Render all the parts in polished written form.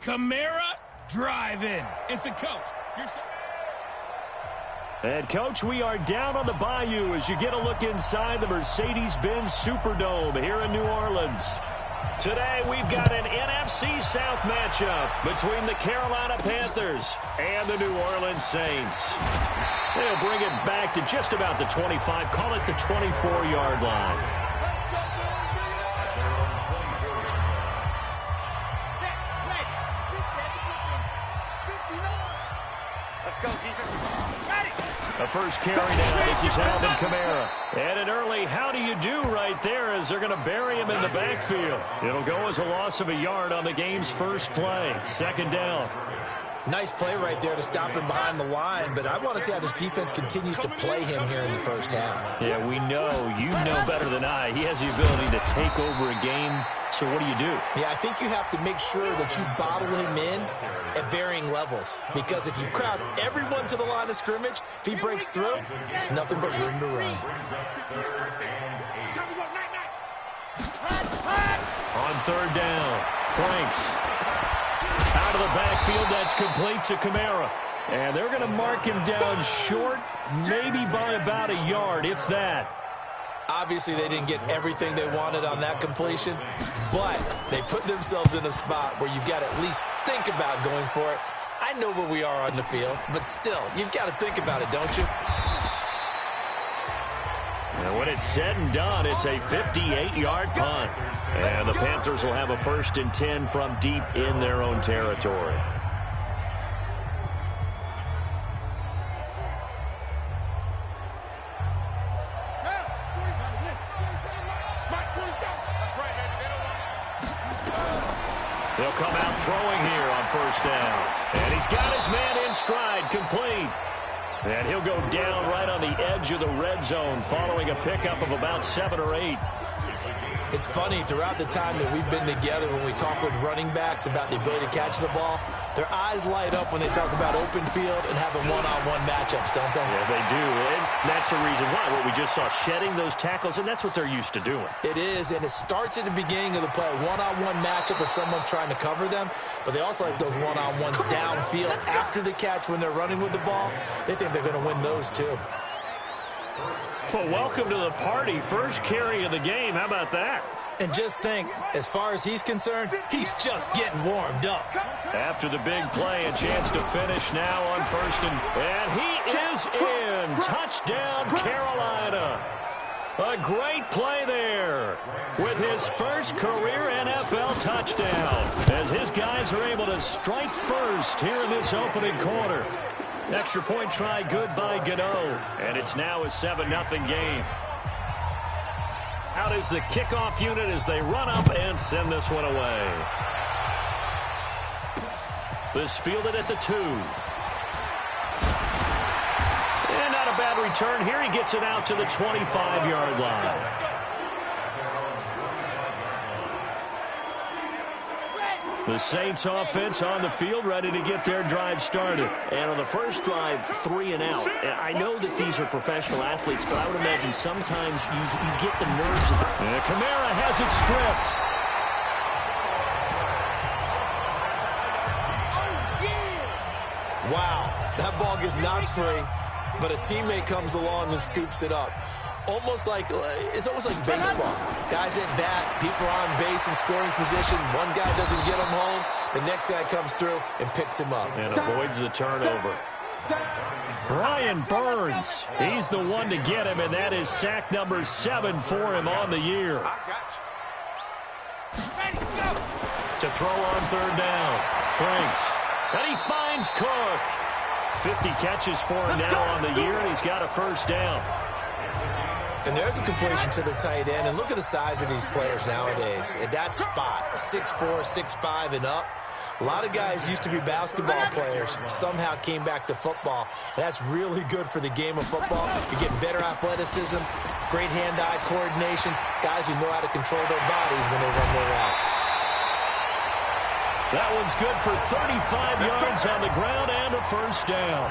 Kamara, drive in. It's a coach. And, Coach, we are down on the bayou as you get a look inside the Mercedes-Benz Superdome here in New Orleans. Today, we've got an NFC South matchup between the Carolina Panthers and the New Orleans Saints. They'll bring it back to just about the 25, call it the 24-yard line. Let's go, defense. The first carry down. This is Alvin Kamara. And an early how do you do right there as they're going to bury him in the backfield. It'll go as a loss of a yard on the game's first play. Second down. Nice play right there to stop him behind the line, but I want to see how this defense continues to play him here in the first half. Yeah, we know. You know better than I. He has the ability to take over a game. So what do you do? Yeah, I think you have to make sure that you bottle him in at varying levels. Because if you crowd everyone to the line of scrimmage, if he breaks through, there's nothing but room to run. On third down, Franks. Out of the backfield, that's complete to Kamara. And they're going to mark him down short, maybe by about a yard, if that. Obviously, they didn't get everything they wanted on that completion, but they put themselves in a spot where you've got to at least think about going for it. I know where we are on the field, but still, you've got to think about it, don't you? And when it's said and done, it's a 58-yard punt. And the Panthers will have a 1st and 10 from deep in their own territory. They'll come out throwing here on first down. And he's got his man in stride, complete. And he'll go down right on the edge of the red zone following a pickup of about 7 or 8. It's funny, throughout the time that we've been together, when we talk with running backs about the ability to catch the ball, their eyes light up when they talk about open field and having one-on-one matchups, don't they? Yeah, they do. And that's the reason why. What we just saw, shedding those tackles, and that's what they're used to doing. It is, and it starts at the beginning of the play, one-on-one matchup if someone's trying to cover them, but they also like those one-on-ones downfield after the catch when they're running with the ball. They think they're going to win those too. Well, welcome to the party. First carry of the game. How about that? And just think, as far as he's concerned, he's just getting warmed up. After the big play, a chance to finish now on first and he is in. Touchdown, Carolina. A great play there with his first career NFL touchdown as his guys are able to strike first here in this opening quarter. Extra point try good by Gano, and it's now a 7-0 game. Out is the kickoff unit as they run up and send this one away. This fielded at the 2. And not a bad return here. He gets it out to the 25-yard line. The Saints offense on the field, ready to get their drive started. And on the first drive, 3 and out. And I know that these are professional athletes, but I would imagine sometimes you get the nerves of it. And Kamara has it stripped. Wow, that ball gets knocked free, but a teammate comes along and scoops it up. It's almost like baseball. Guys at bat, people are on base in scoring position. One guy doesn't get him home. The next guy comes through and picks him up. And avoids the turnover. Brian Burns, he's the one to get him, and that is sack number 7 for him on the year. To throw on third down, Franks. And he finds Cook. 50 catches for him now on the year, and he's got a first down. And there's a completion to the tight end. And look at the size of these players nowadays. At that spot, 6'4", 6'5", and up. A lot of guys used to be basketball players, somehow came back to football. And that's really good for the game of football. You're getting better athleticism, great hand-eye coordination, guys who know how to control their bodies when they run their routes. That one's good for 35 yards on the ground and a first down.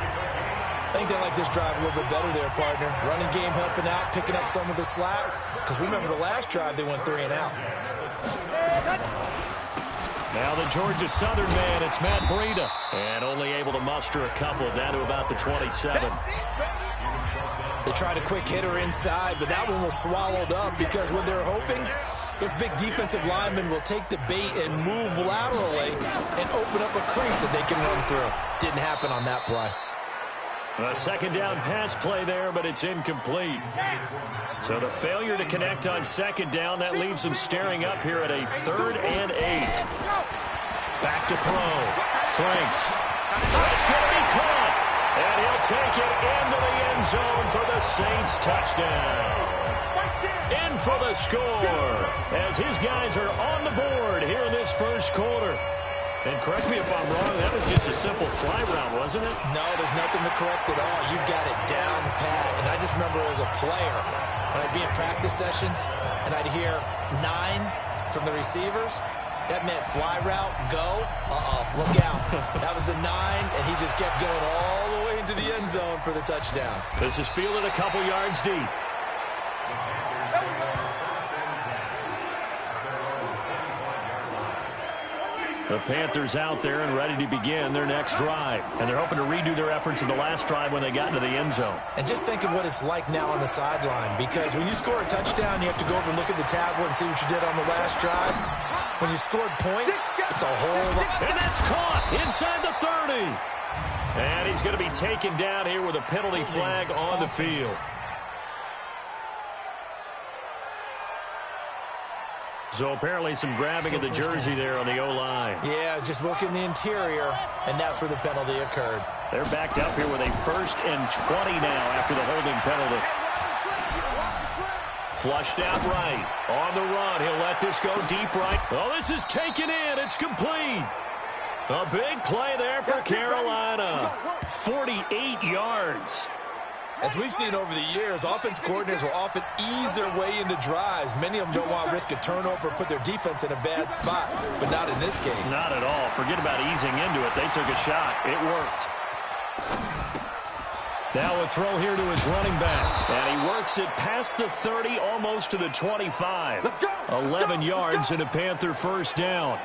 I think they like this drive a little bit better there, partner. Running game helping out, picking up some of the slack. Because remember the last drive, they went 3 and out. Now the Georgia Southern man, it's Matt Breida. And only able to muster a couple down to about the 27. They tried a quick hitter inside, but that one was swallowed up because when they're hoping, those big defensive linemen will take the bait and move laterally and open up a crease that they can run through. Didn't happen on that play. A second down pass play there, but it's incomplete. So the failure to connect on second down, that leaves them staring up here at a 3rd and 8. Back to throw. Franks. It's going to be caught. And he'll take it into the end zone for the Saints touchdown. In for the score as his guys are on the board here in this first quarter. And correct me if I'm wrong, that was just a simple fly route, wasn't it? No, there's nothing to correct at all. You've got it down pat. And I just remember as a player, when I'd be in practice sessions and I'd hear 9 from the receivers, that meant fly route, go, look out. That was the 9, and he just kept going all the way into the end zone for the touchdown. This is fielded a couple yards deep. The Panthers out there and ready to begin their next drive. And they're hoping to redo their efforts in the last drive when they got into the end zone. And just think of what it's like now on the sideline, because when you score a touchdown, you have to go over and look at the tablet and see what you did on the last drive. When you scored points, it's a whole lot. And that's caught inside the 30. And he's going to be taken down here with a penalty flag on the field. So apparently some grabbing of the jersey there on the O-line. Yeah, just look in the interior, and that's where the penalty occurred. They're backed up here with a 1st and 20 now after the holding penalty. Flushed out right. On the run. He'll let this go deep right. Oh, this is taken in. It's complete. A big play there for Carolina. 48 yards. As we've seen over the years, offense coordinators will often ease their way into drives. Many of them don't want to risk a turnover or put their defense in a bad spot, but not in this case. Not at all. Forget about easing into it. They took a shot. It worked. Now a throw here to his running back. And he works it past the 30, almost to the 25. 11 yards and a Panther first down.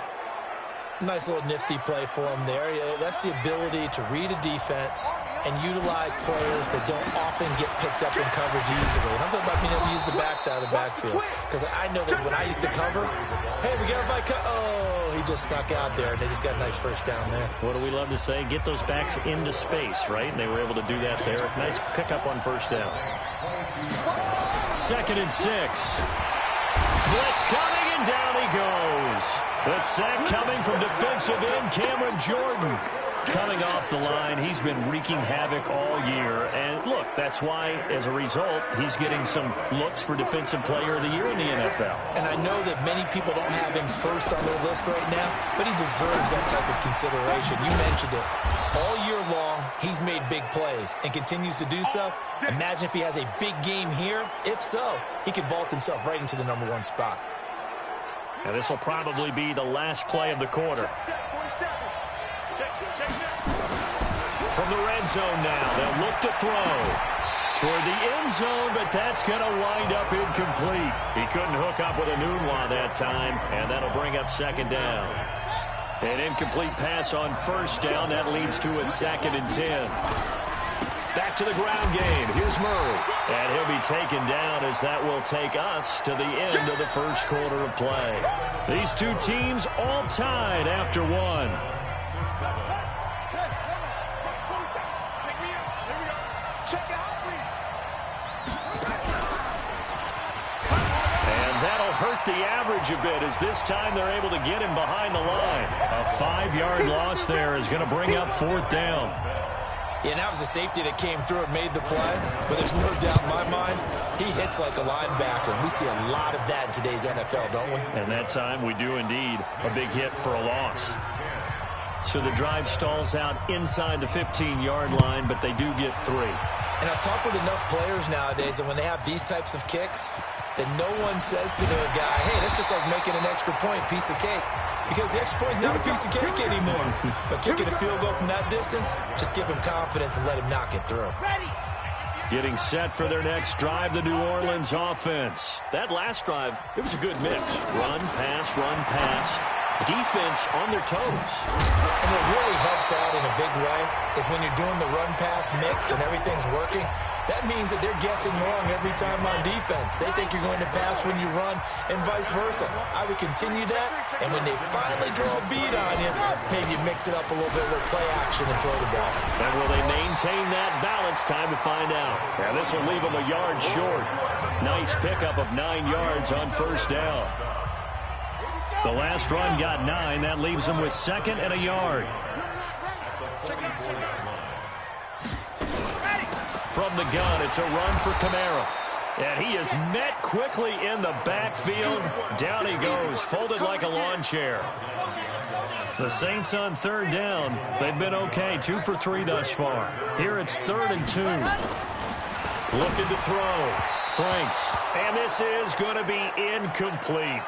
Nice little nifty play for him there. That's the ability to read a defense and utilize players that don't often get picked up in coverage easily. And I'm talking about being able to use the backs out of the backfield. Because I know that when I used to cover, hey, we got a bike. Oh, he just snuck out there, and they just got a nice first down there. What do we love to say? Get those backs into space, right? And they were able to do that there. Nice pickup on first down. 2nd and 6. Blitz coming, and down he goes. The sack coming from defensive end Cameron Jordan. Coming off the line, he's been wreaking havoc all year. And look, that's why, as a result, he's getting some looks for Defensive Player of the Year in the NFL. And I know that many people don't have him first on their list right now, but he deserves that type of consideration. You mentioned it. All year long, he's made big plays and continues to do so. Imagine if he has a big game here. If so, he could vault himself right into the #1 spot. And this will probably be the last play of the quarter. From the red zone now, they'll look to throw toward the end zone, but that's going to wind up incomplete. He couldn't hook up with a Nunwa that time, and that'll bring up 2nd down. An incomplete pass on first down. That leads to a 2nd and 10. Back to the ground game. Here's Murray. And he'll be taken down as that will take us to the end of the first quarter of play. These two teams all tied after one. And that'll hurt the average a bit as this time they're able to get him behind the line. A 5-yard loss there is going to bring up 4th down. Yeah, and that was a safety that came through and made the play. But there's no doubt in my mind, he hits like a linebacker. We see a lot of that in today's NFL, don't we? And that time we do indeed. A big hit for a loss. So the drive stalls out inside the 15-yard line, but they do get 3. And I've talked with enough players nowadays that when they have these types of kicks, that no one says to their guy, hey, that's just like making an extra point, piece of cake. Because the extra point is not a piece of cake anymore. But kicking a field goal from that distance, just give him confidence and let him knock it through. Getting set for their next drive, the New Orleans offense. That last drive, it was a good mix. Run, pass, defense on their toes. And what really helps out in a big way is when you're doing the run-pass mix and everything's working, that means that they're guessing wrong every time on defense. They think you're going to pass when you run and vice versa. I would continue that, and when they finally draw a beat on you, maybe mix it up a little bit with play action and throw the ball. And will they maintain that balance? Time to find out. Now this will leave them a yard short. Nice pickup of 9 yards on first down. The last run got 9. That leaves them with 2nd and a yard. From the gun, it's a run for Kamara. And he is met quickly in the backfield. Down he goes, folded like a lawn chair. The Saints on 3rd down. They've been okay, 2 for 3 thus far. Here it's 3rd and 2. Looking to throw. Franks. And this is going to be incomplete.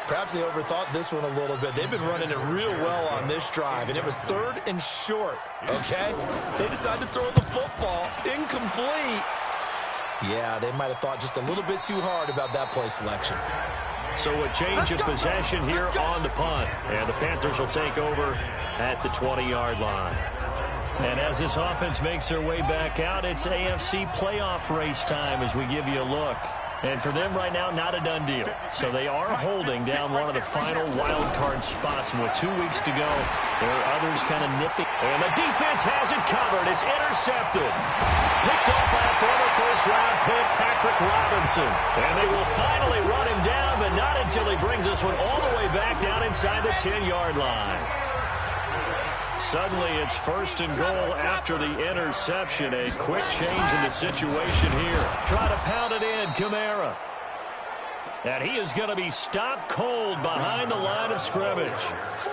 Perhaps they overthought this one a little bit. They've been running it real well on this drive, and it was 3rd and short, okay? They decided to throw the football incomplete. Yeah, they might have thought just a little bit too hard about that play selection. So a change of possession here on the punt, and the Panthers will take over at the 20-yard line. And as this offense makes their way back out, it's AFC playoff race time as we give you a look. And for them right now, not a done deal. So they are holding down one of the final wild card spots. And with 2 weeks to go, there are others kind of nipping. And the defense has it covered. It's intercepted. Picked off by a former first-round pick, Patrick Robinson. And they will finally run him down, but not until he brings this one all the way back down inside the 10-yard line. Suddenly, it's 1st and goal after the interception. A quick change in the situation here. Try to pound it in, Kamara. And he is going to be stopped cold behind the line of scrimmage.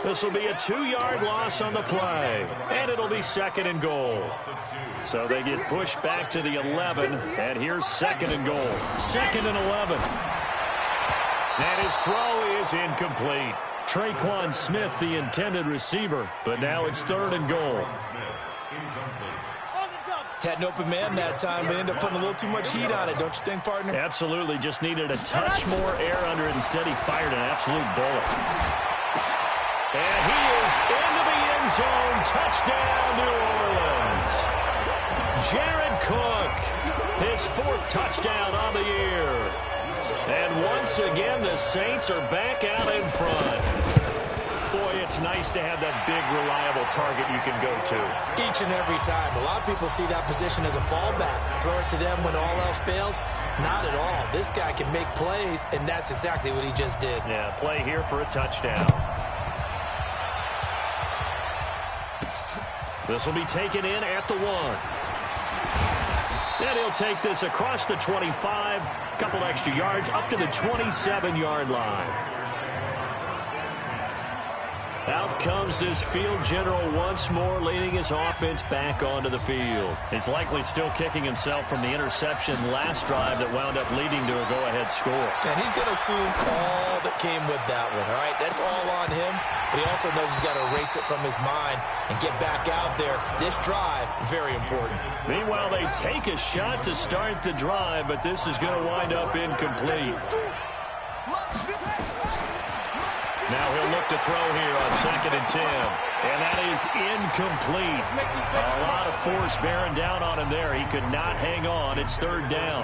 This will be a 2-yard loss on the play. And it'll be 2nd and goal. So they get pushed back to the 11. And here's 2nd and goal. 2nd and 11. And his throw is incomplete. Traquan Smith, the intended receiver, but now it's 3rd and goal. Had an open man that time, but ended up putting a little too much heat on it, don't you think, partner? Absolutely. Just needed a touch more air under it. Instead, he fired an absolute bullet. And he is into the end zone. Touchdown, New Orleans. Jared Cook, his 4th touchdown on the year. And once again, the Saints are back out in front. Boy, it's nice to have that big, reliable target you can go to. Each and every time. A lot of people see that position as a fallback. Throw it to them when all else fails. Not at all. This guy can make plays, and that's exactly what he just did. Yeah, play here for a touchdown. This will be taken in at the 1. And he'll take this across the 25, a couple extra yards, up to the 27-yard line. Out comes this field general once more, leading his offense back onto the field. He's likely still kicking himself from the interception last drive that wound up leading to a go-ahead score. And he's going to assume all that came with that one, all right? That's all on him, but he also knows he's got to erase it from his mind and get back out there. This drive, very important. Meanwhile, they take a shot to start the drive, but this is going to wind up incomplete. Now he'll look to throw here on 2nd and 10. And that is incomplete. A lot of force bearing down on him there. He could not hang on. It's 3rd down.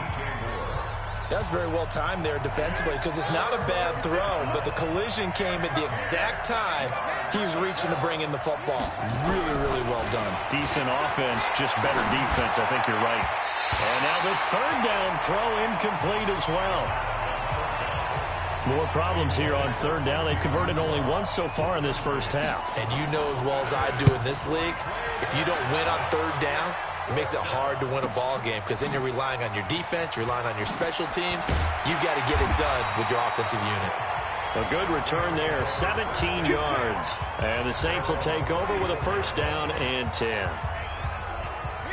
That's very well timed there defensively because it's not a bad throw, but the collision came at the exact time he was reaching to bring in the football. Really, really well done. Decent offense, just better defense. I think you're right. And now the 3rd down throw incomplete as well. More problems here on 3rd down. They've converted only once so far in this first half. And you know as well as I do in this league, if you don't win on 3rd down, it makes it hard to win a ball game because then you're relying on your defense, you're relying on your special teams. You've got to get it done with your offensive unit. A good return there, 17 yards. And the Saints will take over with a 1st down and 10.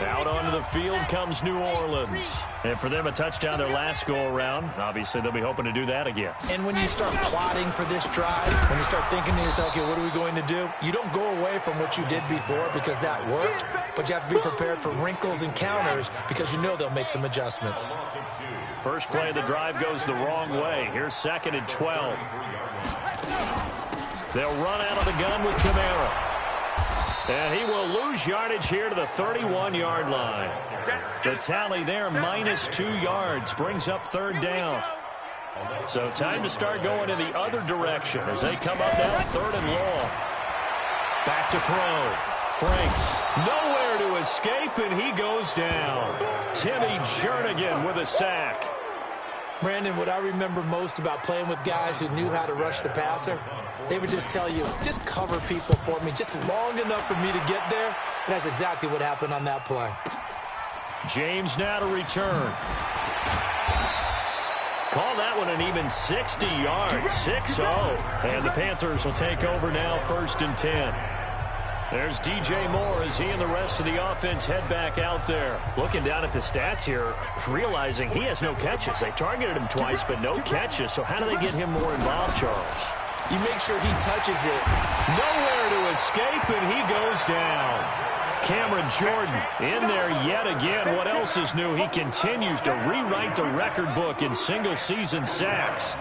Out onto the field comes New Orleans. And for them, a touchdown their last go-around. Obviously, they'll be hoping to do that again. And when you start plotting for this drive, when you start thinking to yourself, okay, what are we going to do? You don't go away from what you did before because that worked, but you have to be prepared for wrinkles and counters because you know they'll make some adjustments. First play of the drive goes the wrong way. Here's 2nd and 12. They'll run out of the gun with Kamara. And he will lose yardage here to the 31-yard line. The tally there, -2 yards, brings up 3rd down. So time to start going in the other direction as they come up now 3rd and long. Back to throw. Franks nowhere to escape, and he goes down. Timmy Jernigan with a sack. Brandon, what I remember most about playing with guys who knew how to rush the passer, they would just tell you, just cover people for me, just long enough for me to get there. And that's exactly what happened on that play. James now to return. Call that one an even 60 yards, 6-0. And the Panthers will take over now 1st and 10. There's DJ Moore as he and the rest of the offense head back out there. Looking down at the stats here, realizing he has no catches. They targeted him twice, but no catches. So how do they get him more involved, Charles? You make sure he touches it. Nowhere to escape, and he goes down. Cameron Jordan in there yet again. What else is new? He continues to rewrite the record book in single-season sacks.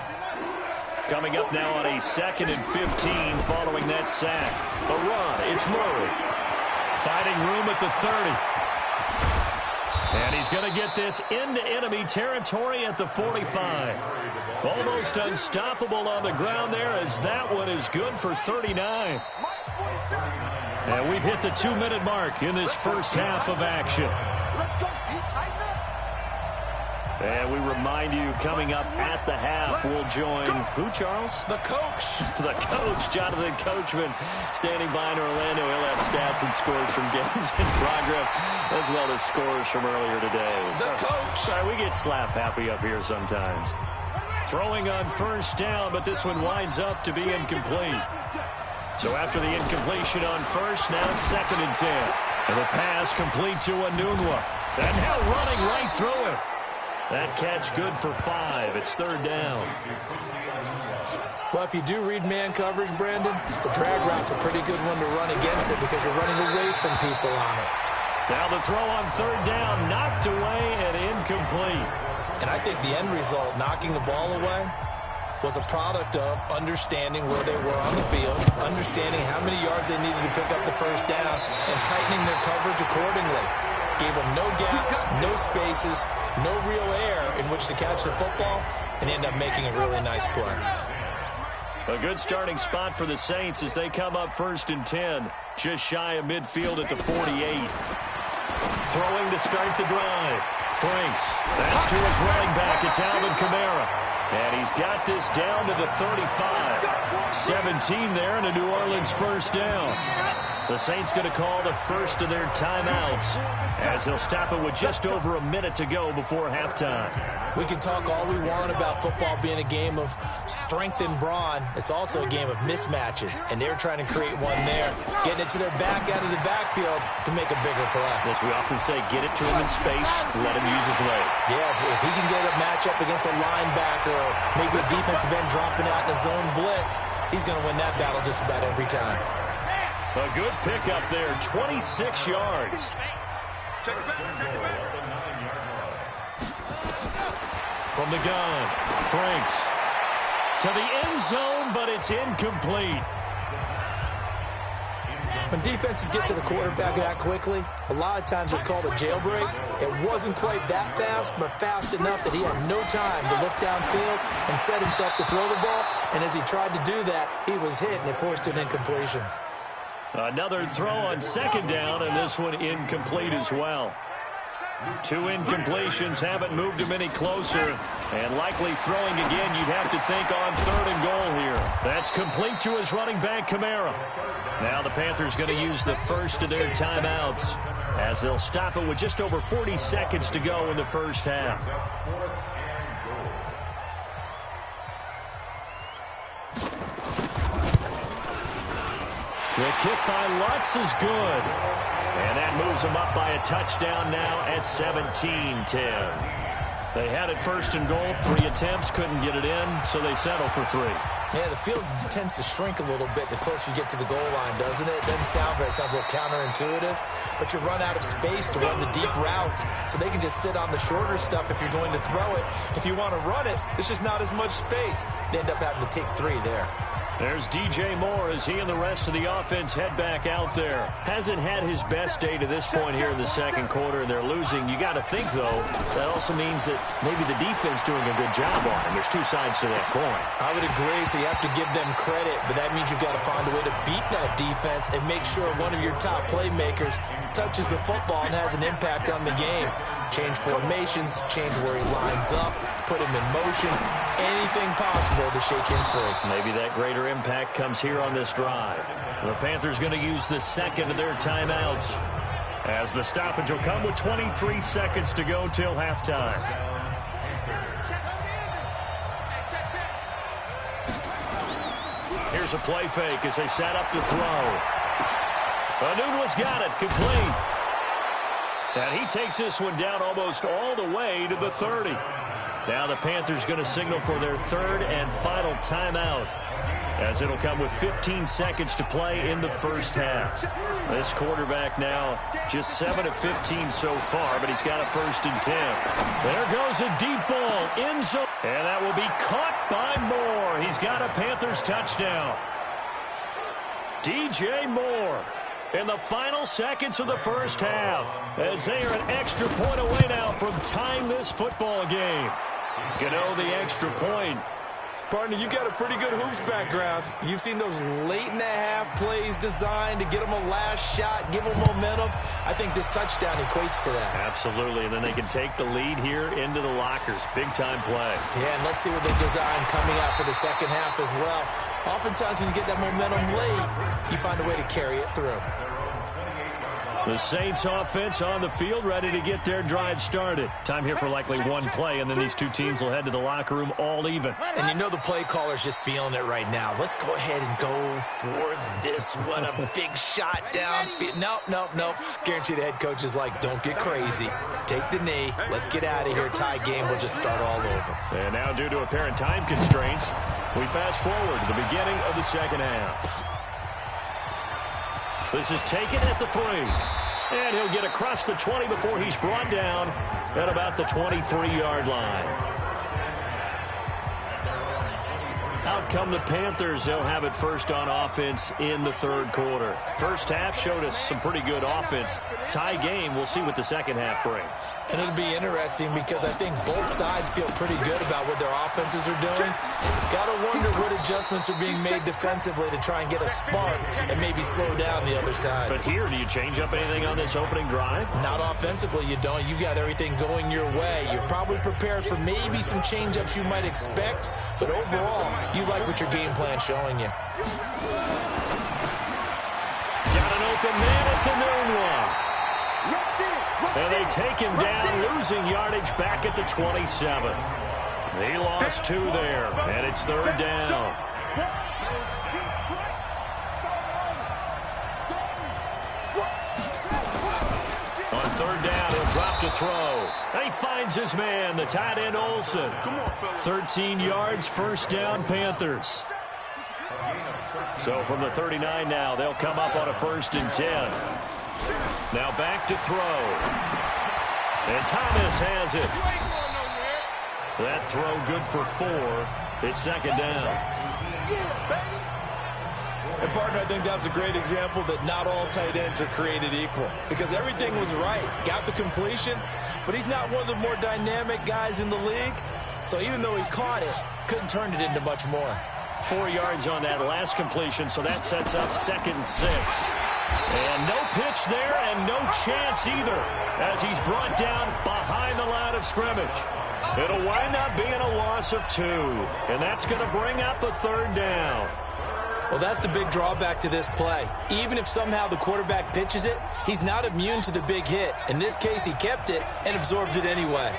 Coming up now on a 2nd and 15 following that sack. A run, it's Murray. Fighting room at the 30. And he's going to get this into enemy territory at the 45. Almost unstoppable on the ground there as that one is good for 39. And we've hit the 2-minute mark in this first half of action. And we remind you, coming up at the half, we'll join who, Charles? The coach. The coach, Jonathan Coachman, standing by in Orlando. He'll have stats and scores from games in progress, as well as scores from earlier today. The coach. Sorry, we get slap happy up here sometimes. Throwing on 1st down, but this one winds up to be incomplete. So after the incompletion on 1st, now 2nd and 10. And the pass complete to Anunwa. And now running right through it. That catch good for 5. It's 3rd down. Well, if you do read man coverage, Brandon, the drag route's a pretty good one to run against it because you're running away from people on it. Now the throw on 3rd down, knocked away and incomplete. And I think the end result, knocking the ball away, was a product of understanding where they were on the field, understanding how many yards they needed to pick up the 1st down, and tightening their coverage accordingly. Gave them no gaps, no spaces, no real air in which to catch the football, and end up making a really nice play. A good starting spot for the Saints as they come up 1st and 10, just shy of midfield at the 48. Throwing to start the drive. Franks, that's to his running back. It's Alvin Kamara. And he's got this down to the 35. 17 there and a New Orleans 1st down. The Saints going to call the first of their timeouts as they'll stop it with just over a minute to go before halftime. We can talk all we want about football being a game of strength and brawn. It's also a game of mismatches, and they're trying to create one there, getting it to their back out of the backfield to make a bigger play. As we often say, get it to him in space, let him use his leg. Yeah, if he can get a matchup against a linebacker or maybe a defensive end dropping out in a zone blitz, he's going to win that battle just about every time. A good pickup there, 26 yards. From the gun, Franks to the end zone, but it's incomplete. When defenses get to the quarterback that quickly, a lot of times it's called a jailbreak. It wasn't quite that fast, but fast enough that he had no time to look downfield and set himself to throw the ball. And as he tried to do that, he was hit, and it forced an incompletion. Another throw on 2nd down, and this one incomplete as well. 2 incompletions haven't moved him any closer, and likely throwing again, you'd have to think on 3rd and goal here. That's complete to his running back, Kamara. Now the Panthers going to use the first of their timeouts as they'll stop it with just over 40 seconds to go in the first half. The kick by Lutz is good. And that moves opens them up by a touchdown now at 17-10. They had it first and goal, 3 attempts, couldn't get it in, so they settle for 3. Yeah, the field tends to shrink a little bit the closer you get to the goal line, doesn't it? It doesn't sound right. It sounds a little counterintuitive. But you run out of space to run the deep routes, so they can just sit on the shorter stuff if you're going to throw it. If you want to run it, there's just not as much space. They end up having to take 3 there. There's DJ Moore as he and the rest of the offense head back out there. Hasn't had his best day to this point here in the second quarter, and they're losing. You got to think, though, that also means that maybe the defense doing a good job on him. There's 2 sides to that coin. I would agree, so you have to give them credit, but that means you've got to find a way to beat that defense and make sure one of your top playmakers touches the football and has an impact on the game. Change formations, change where he lines up, put him in motion, anything possible to shake him free. Maybe that greater impact comes here on this drive. The Panthers going to use the second of their timeouts as the stoppage will come with 23 seconds to go till halftime. Here's a play fake as they set up to throw. Anunwa's got it, complete. And he takes this one down almost all the way to the 30. Now the Panthers going to signal for their 3rd and final timeout, as it'll come with 15 seconds to play in the first half. This quarterback now just 7 of 15 so far, but he's got a 1st and 10. There goes a deep ball, end zone, and that will be caught by Moore. He's got a Panthers touchdown. DJ Moore in the final seconds of the first half, as they are an extra point away now from tying this football game. Gano the extra point. Partner, you got a pretty good hoops background. You've seen those late-and-a-half plays designed to get them a last shot, give them momentum. I think this touchdown equates to that. Absolutely, and then they can take the lead here into the lockers. Big-time play. Yeah, and let's see what they design coming out for the second half as well. Oftentimes when you get that momentum late, you find a way to carry it through. The Saints offense on the field, ready to get their drive started. Time here for likely one play, and then these two teams will head to the locker room all even. And you know the play caller's just feeling it right now. Let's go ahead and go for this one. A big shot down. Nope. Guarantee the head coach is like, don't get crazy. Take the knee. Let's get out of here. Tie game. We'll just start all over. And now, due to apparent time constraints, we fast forward to the beginning of the second half. This is taken at the 3. And he'll get across the 20 before he's brought down at about the 23-yard line. Out come the Panthers. They'll have it first on offense in the third quarter. First half showed us some pretty good offense. Tie game. We'll see what the second half brings. And it'll be interesting because I think both sides feel pretty good about what their offenses are doing. Got to wonder what adjustments are being made defensively to try and get a spark and maybe slow down the other side. But here, do you change up anything on this opening drive? Not offensively, you don't. You got everything going your way. You've probably prepared for maybe some change-ups you might expect, but overall, you like what your game plan's showing you. Got an open man. It's a noon one. And they take him down, losing yardage back at the 27. He lost 2 there, and it's third down. On third down, he'll drop to throw. And he finds his man, the tight end Olsen. 13 yards, first down, Panthers. So from the 39 now, they'll come up on a 1st and 10. Now back to throw. And Thomas has it. That throw good for 4. It's second down. And, partner, I think that's a great example that not all tight ends are created equal. Because everything was right. Got the completion, but he's not one of the more dynamic guys in the league. So even though he caught it, couldn't turn it into much more. 4 yards on that last completion, so that sets up 2nd and 6. And no pitch there and no chance either as he's brought down behind the line of scrimmage. It'll wind up being a loss of 2, and that's going to bring up a third down. Well, that's the big drawback to this play. Even if somehow the quarterback pitches it, he's not immune to the big hit. In this case, he kept it and absorbed it anyway.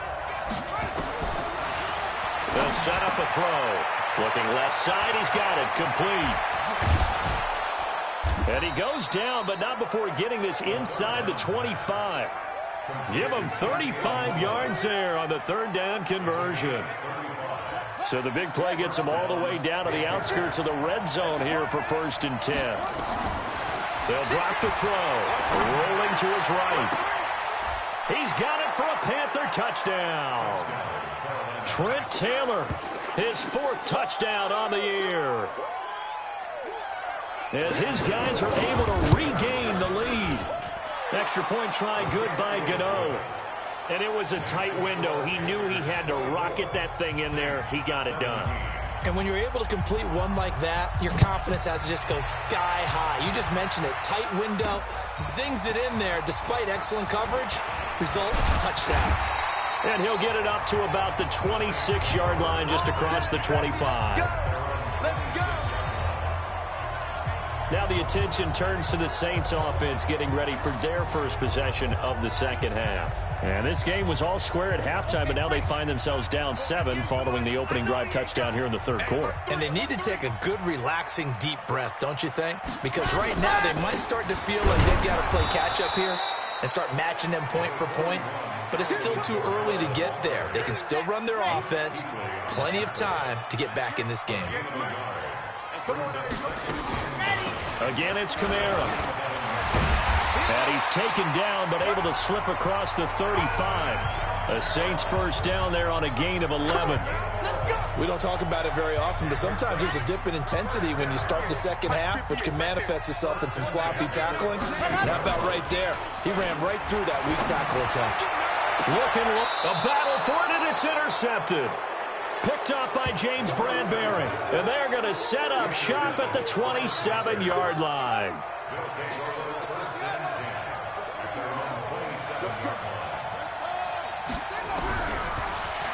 They'll set up a throw. Looking left side, he's got it, complete. And he goes down, but not before getting this inside the 25. Give him 35 yards there on the third down conversion. So the big play gets him all the way down to the outskirts of the red zone here for 1st and 10. They'll drop the throw. Rolling to his right. He's got it for a Panther touchdown. Trent Taylor, his 4th touchdown on the year. As his guys are able to regain the lead. Extra point try good by Gano. And it was a tight window. He knew he had to rocket that thing in there. He got it done. And when you're able to complete one like that, your confidence has to just go sky high. You just mentioned it. Tight window, zings it in there despite excellent coverage. Result, touchdown. And he'll get it up to about the 26-yard line just across the 25. Let's go. Now the attention turns to the Saints offense getting ready for their first possession of the second half. And this game was all square at halftime, but now they find themselves down 7 following the opening drive touchdown here in the third quarter. And they need to take a good, relaxing, deep breath, don't you think? Because right now they might start to feel like they've got to play catch-up here and start matching them point for point. But it's still too early to get there. They can still run their offense. Plenty of time to get back in this game. Again, it's Kamara. And he's taken down, but able to slip across the 35. A Saints first down there on a gain of 11. We don't talk about it very often, but sometimes there's a dip in intensity when you start the second half, which can manifest itself in some sloppy tackling. And how about right there? He ran right through that weak tackle attempt. A battle for it, and it's intercepted. Picked up by James Bradbury. And they're going to set up shop at the 27-yard line.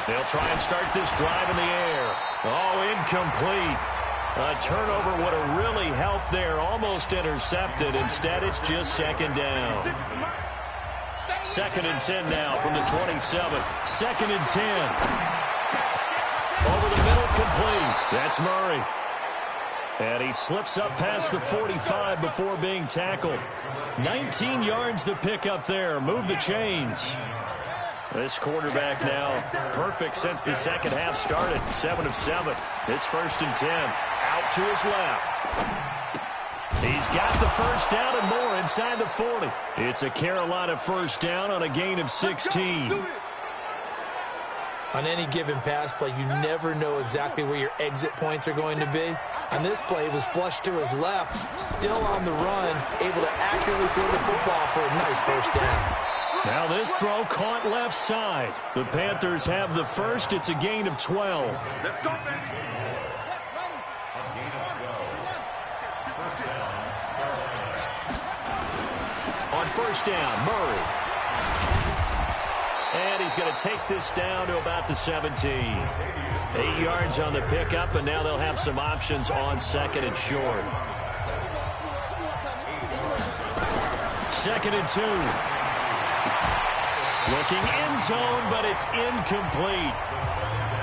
They'll try and start this drive in the air. Oh, incomplete. A turnover would have really helped there. Almost intercepted. Instead, it's just 2nd down. 2nd and 10 now from the 27. 2nd and 10. Over the middle, complete. That's Murray. And he slips up past the 45 before being tackled. 19 yards to pick up there. Move the chains. This quarterback now perfect since the second half started. 7 of 7. It's 1st and 10. Out to his left. He's got the first down and more inside the 40. It's a Carolina first down on a gain of 16. On any given pass play, you never know exactly where your exit points are going to be. On this play, it was flushed to his left, still on the run, able to accurately throw the football for a nice first down. Now this throw caught left side. The Panthers have the first. It's a gain of 12. Let's go, man. On first down, Murray. And he's going to take this down to about the 17. 8 yards on the pickup, and now they'll have some options on 2nd and short. 2nd and 2. Looking end zone, but it's incomplete.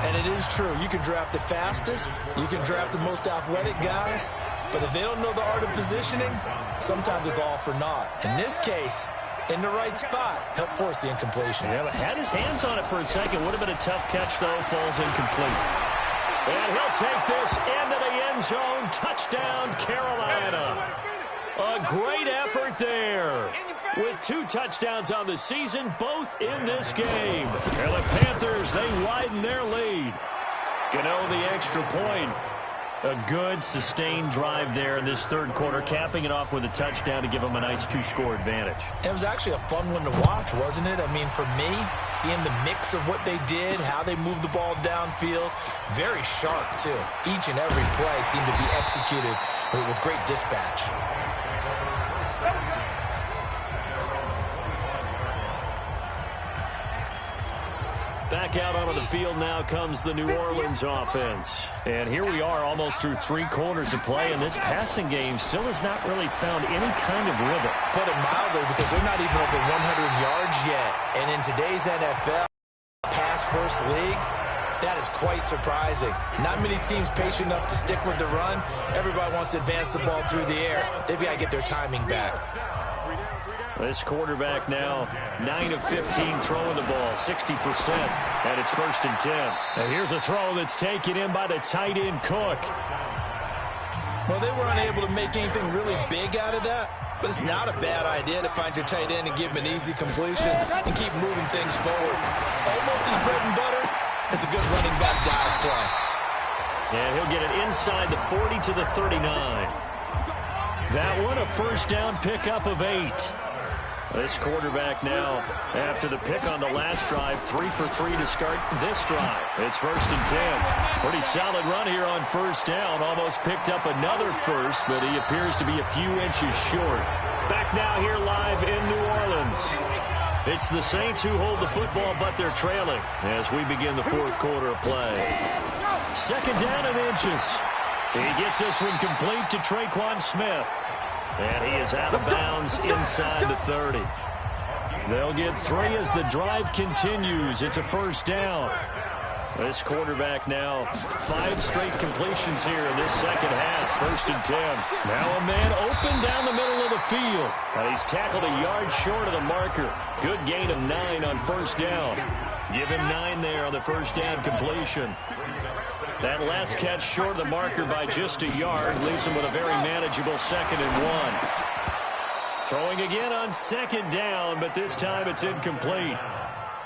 And it is true. You can draft the fastest. You can draft the most athletic guys. But if they don't know the art of positioning, sometimes it's all for naught. In this case, in the right spot, helped force the incompletion. Yeah, but had his hands on it for a second. Would have been a tough catch, though. Falls incomplete. And he'll take this into the end zone. Touchdown, Carolina. A great effort there. With 2 touchdowns on the season, both in this game. And the Panthers, they widen their lead. Gano the extra point. A good, sustained drive there in this third quarter, capping it off with a touchdown to give them a nice 2-score advantage. It was actually a fun one to watch, wasn't it? I mean, for me, seeing the mix of what they did, how they moved the ball downfield, very sharp, too. Each and every play seemed to be executed with great dispatch. Back out onto the field now comes the New Orleans offense. And here we are almost through 3 quarters of play, and this passing game still has not really found any kind of rhythm. Put it mildly, because they're not even over 100 yards yet. And in today's NFL pass-first league, That is quite surprising. Not many teams patient enough to stick with the run. Everybody wants to advance the ball through the air. They've got to get their timing back. This quarterback now 9 of 15 throwing the ball, 60%, and it's 1st and 10. And here's a throw that's taken in by the tight end Cook. Well, they were unable to make anything really big out of that, but it's not a bad idea to find your tight end and give him an easy completion and keep moving things forward. Almost his bread and butter. It's a good running back dive play. And he'll get it inside the 40 to the 39. That one a first down pickup of 8. This quarterback now, after the pick on the last drive, 3 for 3 to start this drive. It's 1st and 10. Pretty solid run here on first down. Almost picked up another first, but he appears to be a few inches short. Back now here live in New Orleans. It's the Saints who hold the football, but they're trailing as we begin the 4th quarter of play. 2nd down and inches. He gets this one complete to Traquan Smith. And he is out of bounds inside the 30. They'll get 3 as the drive continues. It's a first down. This quarterback now 5 straight completions here in this second half. 1st and 10. Now a man open down the middle of the field. And he's tackled a yard short of the marker. Good gain of 9 on first down. Give him 9 there on the first down completion. That last catch short of the marker by just a yard leaves him with a very manageable 2nd and 1. Throwing again on 2nd down, but this time it's incomplete.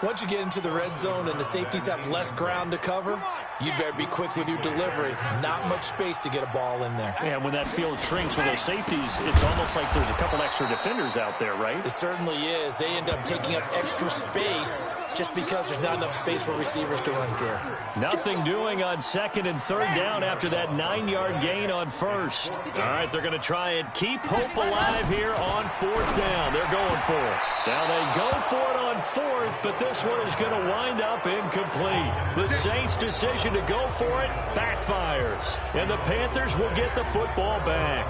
Once you get into the red zone and the safeties have less ground to cover, you better be quick with your delivery. Not much space to get a ball in there. Yeah, when that field shrinks with those safeties, it's almost like there's a couple extra defenders out there, right? It certainly is. They end up taking up extra space just because there's not enough space for receivers to run through. Nothing doing on 2nd and 3rd down after that 9-yard gain on first. All right, they're going to try and keep hope alive here on 4th down. They're going for it. Now they go for it on 4th, but this one is going to wind up incomplete. The Saints' decision to go for it backfires, and the Panthers will get the football back.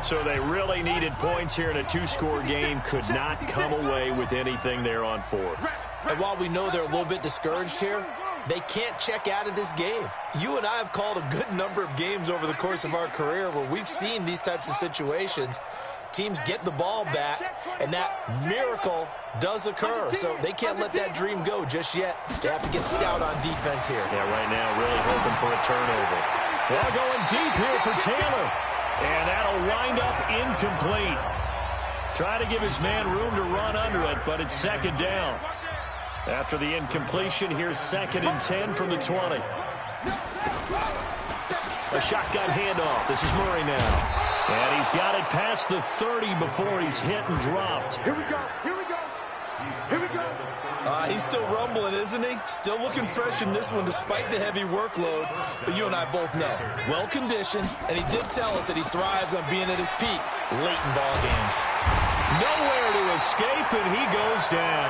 So they really needed points here in a 2-score game. Could not come away with anything there on 4th. And while we know they're a little bit discouraged here, they can't check out of this game. You and I have called a good number of games over the course of our career where we've seen these types of situations. Teams get the ball back, and that miracle does occur. So they can't let that dream go just yet. They have to get stout on defense here. Yeah, right now really hoping for a turnover. Well, going deep here for Taylor. And that'll wind up incomplete. Try to give his man room to run under it, but it's 2nd down. After the incompletion, here's 2nd and 10 from the 20. A shotgun handoff. This is Murray now. And he's got it past the 30 before he's hit and dropped. Here we go. Here we go. Here we go. He's still rumbling, isn't he? Still looking fresh in this one despite the heavy workload. But you and I both know, well-conditioned, and he did tell us that he thrives on being at his peak late in ball games. Nowhere to escape, and he goes down.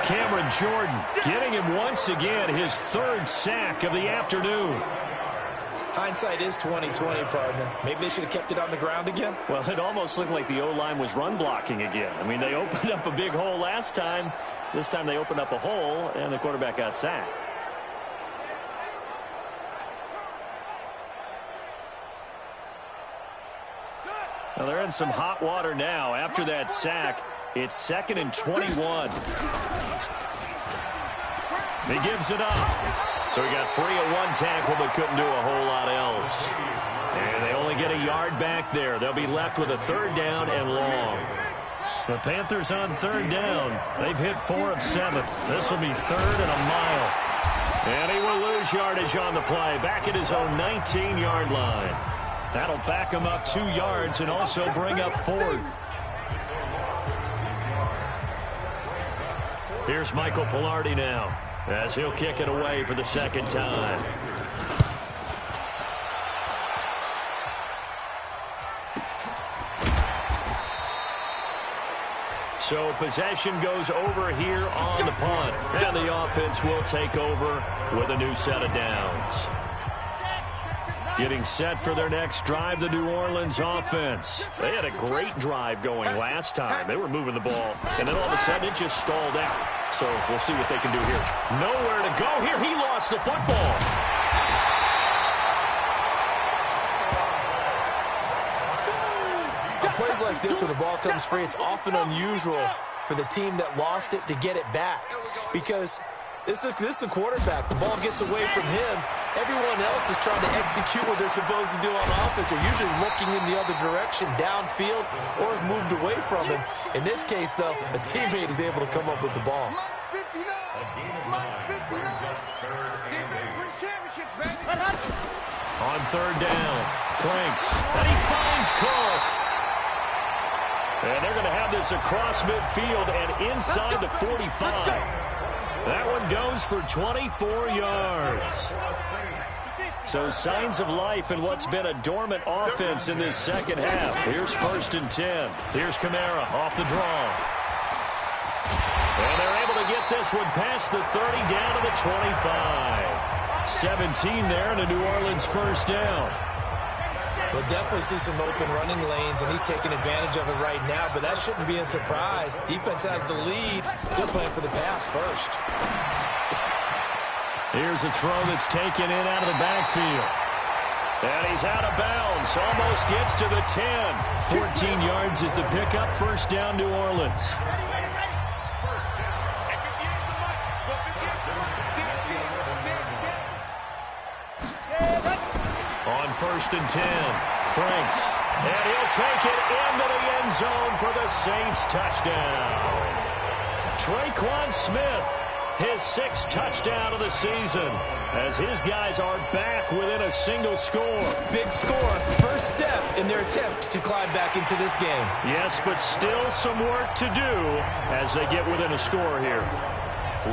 Cameron Jordan getting him once again, his 3rd sack of the afternoon. Hindsight is 20/20, partner. Maybe they should have kept it on the ground again. Well, it almost looked like the O-line was run blocking again. I mean, they opened up a big hole last time. This time they opened up a hole, and the quarterback got sacked. Well, they're in some hot water now. After that sack, it's 2nd and 21. He gives it up. So he got free of one tackle, but couldn't do a whole lot else. And they only get a yard back there. They'll be left with a 3rd down and long. The Panthers on 3rd down. They've hit 4 of 7. This will be 3rd and a mile. And he will lose yardage on the play. Back at his own 19-yard line. That'll back him up 2 yards and also bring up 4th. Here's Michael Pilardi now, as he'll kick it away for the 2nd time. So possession goes over here on the punt. And the offense will take over with a new set of downs. Getting set for their next drive, the New Orleans offense. They had a great drive going last time. They were moving the ball, and then all of a sudden it just stalled out. So we'll see what they can do here. Nowhere to go here. He lost the football. On plays like this, when the ball comes free, it's often unusual for the team that lost it to get it back, because this is a quarterback. The ball gets away from him. Everyone else is trying to execute what they're supposed to do on offense. They're usually looking in the other direction, downfield, or have moved away from him. In this case, though, a teammate is able to come up with the ball. On third down, Franks, and he finds Cook. And they're going to have this across midfield and inside the 45. That one goes for 24 yards. So signs of life in what's been a dormant offense in this second half. Here's 1st and 10. Here's Kamara off the draw. And they're able to get this one past the 30 down to the 25. 17 there and a New Orleans first down. We'll definitely see some open running lanes, and he's taking advantage of it right now, but that shouldn't be a surprise. Defense has the lead. They're playing for the pass first. Here's a throw that's taken in out of the backfield. And he's out of bounds. Almost gets to the 10. 14 yards is the pickup. First down, New Orleans. On 1st and 10, Franks. And he'll take it into the end zone for the Saints touchdown. Traquan Smith, his 6th touchdown of the season, as his guys are back within a single score. Big score, first step in their attempt to climb back into this game. Yes, but still some work to do as they get within a score here.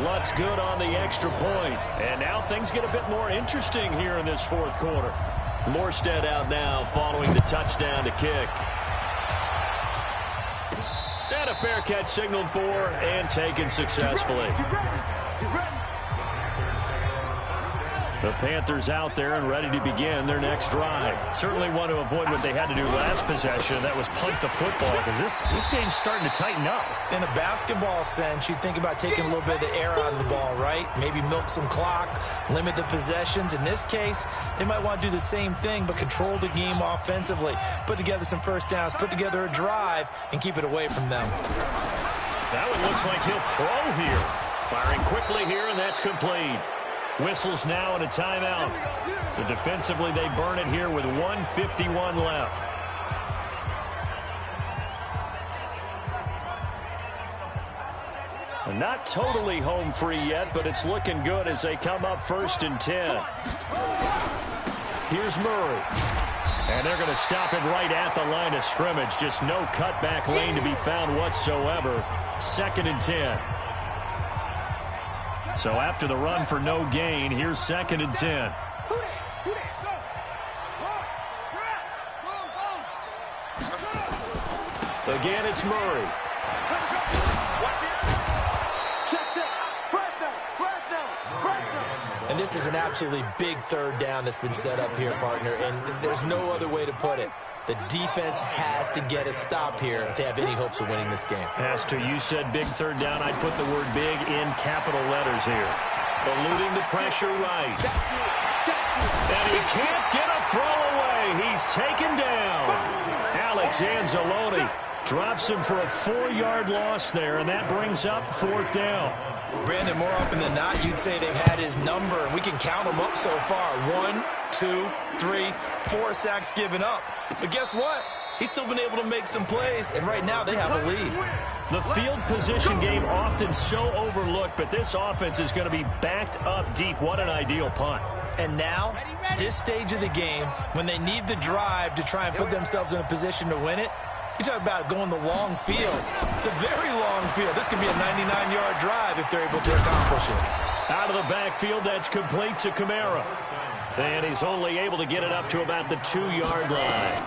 Lutz good on the extra point. And now things get a bit more interesting here in this fourth quarter. Morstead out now following the touchdown to kick. And a fair catch signaled for and taken successfully. The Panthers out there and ready to begin their next drive. Certainly want to avoid what they had to do last possession. That was punt the football, because this game's starting to tighten up. In a basketball sense, you think about taking a little bit of the air out of the ball, right? Maybe milk some clock, limit the possessions. In this case, they might want to do the same thing, but control the game offensively. Put together some first downs, put together a drive, and keep it away from them. That one looks like he'll throw here. Firing quickly here, and that's complete. Whistles now and a timeout. So defensively, they burn it here with 1:51 left. And not totally home free yet, but it's looking good as they come up 1st and 10. Here's Murray. And they're going to stop him right at the line of scrimmage. Just no cutback lane to be found whatsoever. 2nd and 10. So after the run for no gain, here's 2nd and 10. Again, it's Murray. And this is an absolutely big third down that's been set up here, partner, and there's no other way to put it. The defense has to get a stop here if they have any hopes of winning this game. Pastor, you said big third down. I'd put the word big in capital letters here. Eluding the pressure right. And he can't get a throw away. He's taken down. Alex Anzalone drops him for a 4-yard loss there, and that brings up 4th down. Brandon, more often than not, you'd say they've had his number, and we can count them up so far. 1, 2, 3, 4 sacks given up. But guess what? He's still been able to make some plays, and right now they have a lead. The field position game often so overlooked, but this offense is going to be backed up deep. What an ideal punt. And now, this stage of the game, when they need the drive to try and put themselves in a position to win it, you talk about going the long field, the very long field. This could be a 99-yard drive if they're able to accomplish it. Out of the backfield, that's complete to Kamara. And he's only able to get it up to about the 2-yard line.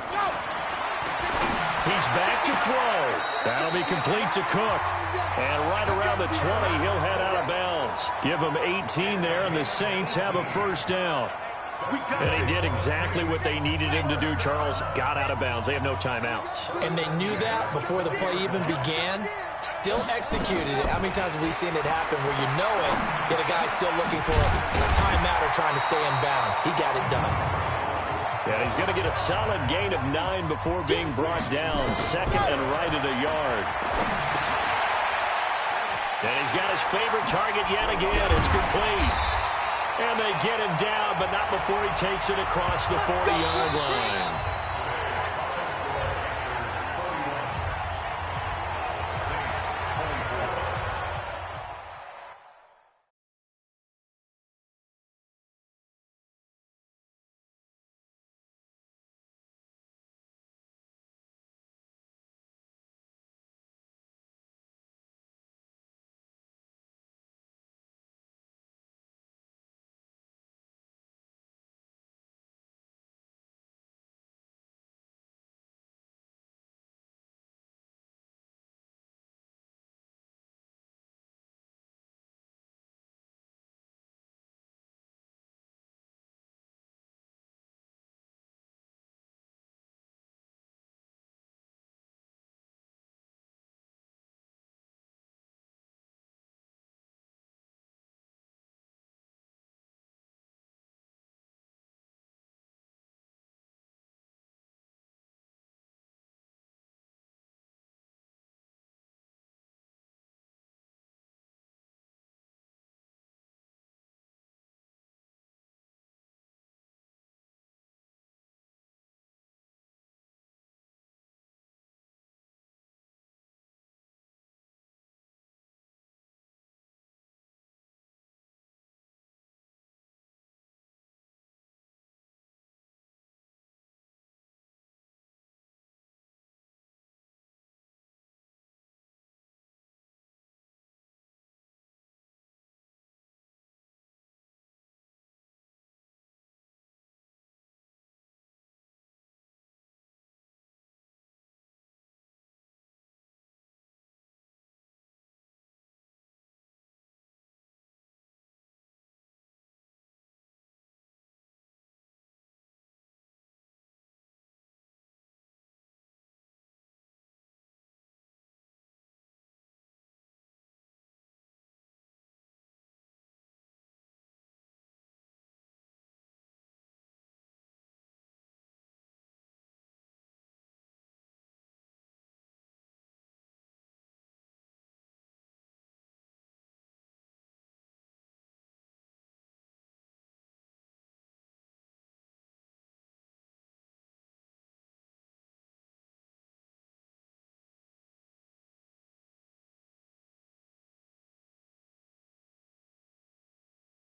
He's back to throw. That'll be complete to Cook. And right around the 20, he'll head out of bounds. Give him 18 there, and the Saints have a first down. And he did exactly what they needed him to do, Charles. Got out of bounds. They have no timeouts. And they knew that before the play even began. Still executed it. How many times have we seen it happen where you know it, yet a guy's still looking for a timeout or trying to stay in bounds? He got it done. Yeah, he's going to get a solid gain of 9 before being brought down. Second and right at a yard. And he's got his favorite target yet again. It's complete. And they get him down, but not before he takes it across the 40-yard line.